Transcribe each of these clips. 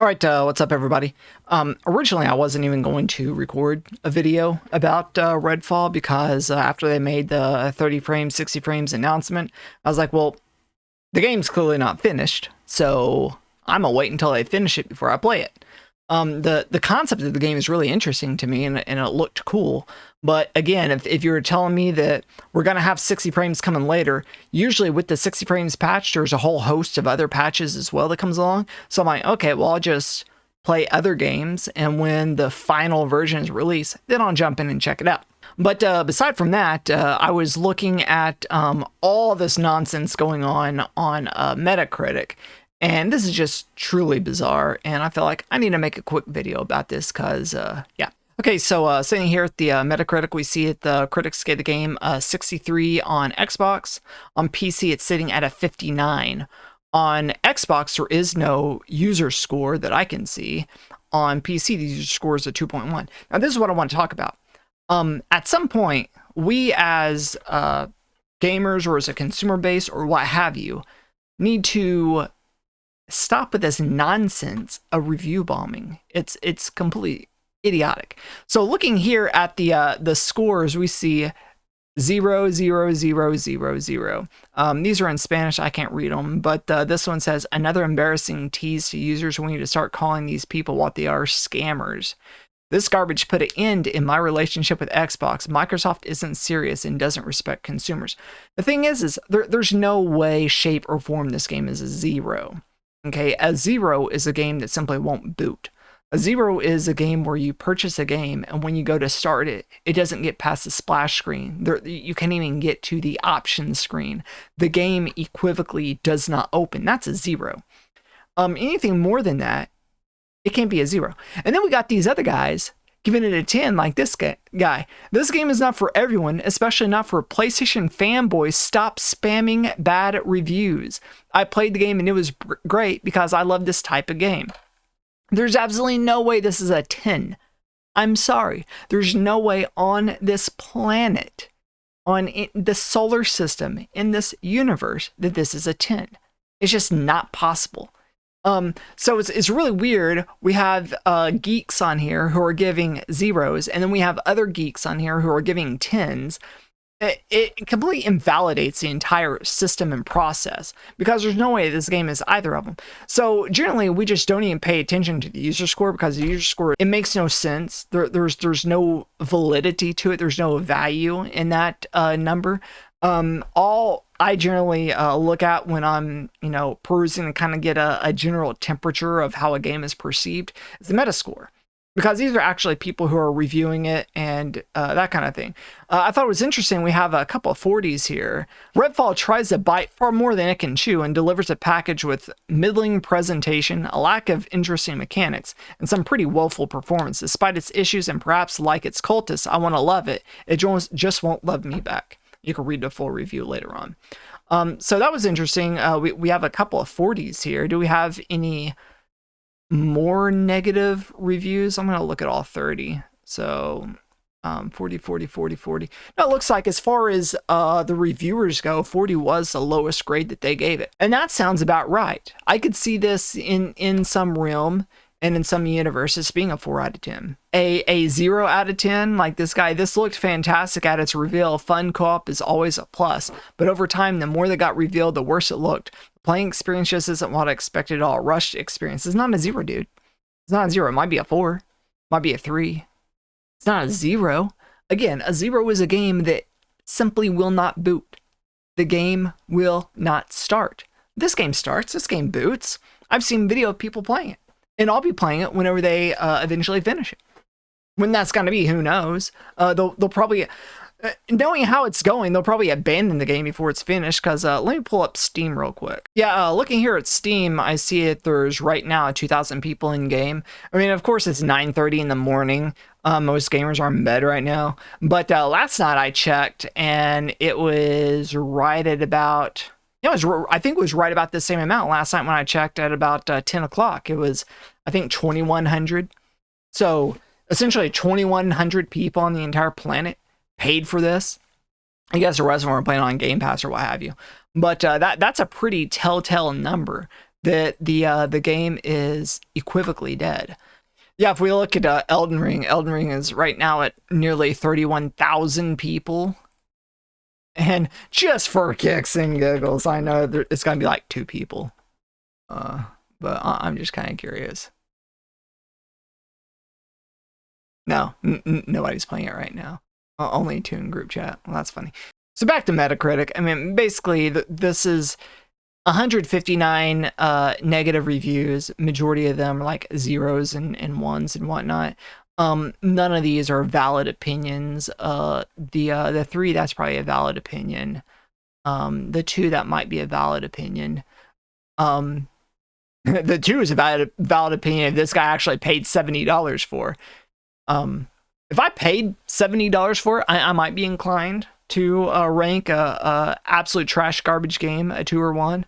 All right, what's up, everybody? Originally, I wasn't even going to record a video about REDFALL because after they made the 30 frames, 60 frames announcement, I was like, well, the game's clearly not finished, so I'm gonna wait until they finish it before I play it. The concept of the game is really interesting to me, and it looked cool. But again, if you were telling me that we're gonna have 60 frames coming later, usually with the 60 frames patch, there's a whole host of other patches as well that comes along. So I'm like, okay, well, I'll just play other games, and when the final version is released, then I'll jump in and check it out. But beside from that, I was looking at all this nonsense going on Metacritic. And this is just truly bizarre, and I feel like I need to make a quick video about this because, yeah. Okay, so sitting here at the Metacritic, we see it, the critics gave the game 63 on Xbox. On PC, it's sitting at a 59. On Xbox, there is no user score that I can see. On PC, the user score is a 2.1. Now, this is what I want to talk about. At some point, we as gamers or as a consumer base or what have you, need to stop with this nonsense of review bombing. It's completely idiotic. So looking here at the scores, we see 0, 0, 0, 0, 0. These are in Spanish. I can't read them, but this one says, another embarrassing tease to users. We need to start calling these people what they are, scammers. This garbage put an end in my relationship with Xbox. Microsoft isn't serious and doesn't respect consumers. The thing is there's no way, shape, or form this game is a 0. Okay, a 0 is a game that simply won't boot. A 0 is a game where you purchase a game, and when you go to start it, it doesn't get past the splash screen. You can't even get to the options screen. The game equivocally does not open. That's a 0. Anything more than that, it can't be a 0. And then we got these other guys giving it a 10 like this guy. This game is not for everyone, especially not for PlayStation fanboys. Stop spamming bad reviews. I played the game and it was great because I love this type of game. There's absolutely no way this is a 10. I'm sorry. There's no way on this planet, on the solar system, in this universe, that this is a 10. It's just not possible. So it's really weird. We have geeks on here who are giving 0s, and then we have other geeks on here who are giving 10s. It completely invalidates the entire system and process because there's no way this game is either of them. So generally, we just don't even pay attention to the user score because the user score, it makes no sense. There's no validity to it. There's no value in that number. All I generally look at when I'm, perusing and kind of get a general temperature of how a game is perceived is the Metascore, because these are actually people who are reviewing it and that kind of thing. I thought it was interesting. We have a couple of 40s here. REDFALL tries to bite far more than it can chew and delivers a package with middling presentation, a lack of interesting mechanics, and some pretty woeful performance. Despite its issues and perhaps like its cultists, I want to love it. It just won't love me back. You can read the full review later on. So that was interesting. We have a couple of 40s here. Do we have any more negative reviews? I'm going to look at all 30. So 40, 40, 40, 40. Now it looks like as far as the reviewers go, 40 was the lowest grade that they gave it. And that sounds about right. I could see this in some realm and in some universes being a 4 out of 10. A 0 out of 10, like this guy, this looked fantastic at its reveal. Fun co-op is always a plus. But over time, the more that got revealed, the worse it looked. The playing experience just isn't what I expected at all. Rushed experience. It's not a 0, dude. It's not a 0. It might be a 4. It might be a 3. It's not a 0. Again, a 0 is a game that simply will not boot. The game will not start. This game starts. This game boots. I've seen video of people playing it. And I'll be playing it whenever they eventually finish it. When that's going to be, who knows? They'll probably, knowing how it's going, they'll probably abandon the game before it's finished. Because let me pull up Steam real quick. Yeah, looking here at Steam, I see it. There's right now 2,000 people in game. I mean, of course, it's 9:30 in the morning. Most gamers are in bed right now. But last night I checked, and it was right at about. I think it was right about the same amount last night when I checked at about 10 o'clock. It was, I think, 2,100. So essentially 2,100 people on the entire planet paid for this. I guess the rest of them are playing on Game Pass or what have you. But that's a pretty telltale number that the game is equivocally dead. Yeah, if we look at Elden Ring is right now at nearly 31,000 people. And just for kicks and giggles, I know it's going to be like 2 people. But I'm just kind of curious. No, nobody's playing it right now. Only 2 in group chat. Well, that's funny. So back to Metacritic. I mean, basically, this is 159 negative reviews. Majority of them are like 0s and 1s and whatnot. None of these are valid opinions. The 3, that's probably a valid opinion. The 2, that might be a valid opinion. The 2 is a valid opinion if this guy actually paid $70 for. If I paid $70 for it, I might be inclined to rank a absolute trash garbage game a 2 or 1.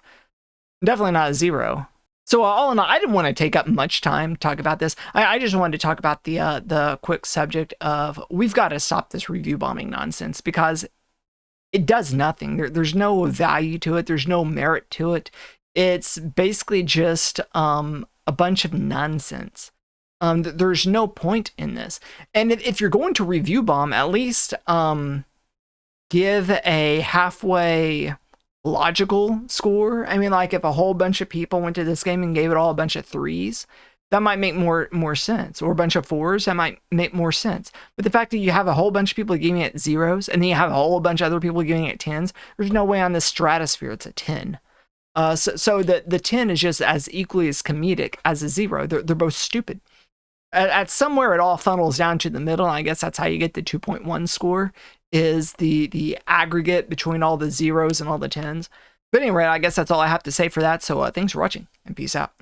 Definitely not a 0. So all in all, I didn't want to take up much time to talk about this. I just wanted to talk about the quick subject of we've got to stop this review bombing nonsense, because it does nothing. There's no value to it. There's no merit to it. It's basically just a bunch of nonsense. There's no point in this. And if you're going to review bomb, at least give a halfway logical score. I mean, like if a whole bunch of people went to this game and gave it all a bunch of 3s, that might make more sense. Or a bunch of 4s, that might make more sense. But the fact that you have a whole bunch of people giving it 0s, and then you have a whole bunch of other people giving it 10s, there's no way on this stratosphere it's a 10. So the 10 is just as equally as comedic as a 0. They're both stupid. At somewhere it all funnels down to the middle, and I guess that's how you get the 2.1 score, is the aggregate between all the 0s and all the 10s. But anyway, I guess that's all I have to say for that. So thanks for watching, and peace out.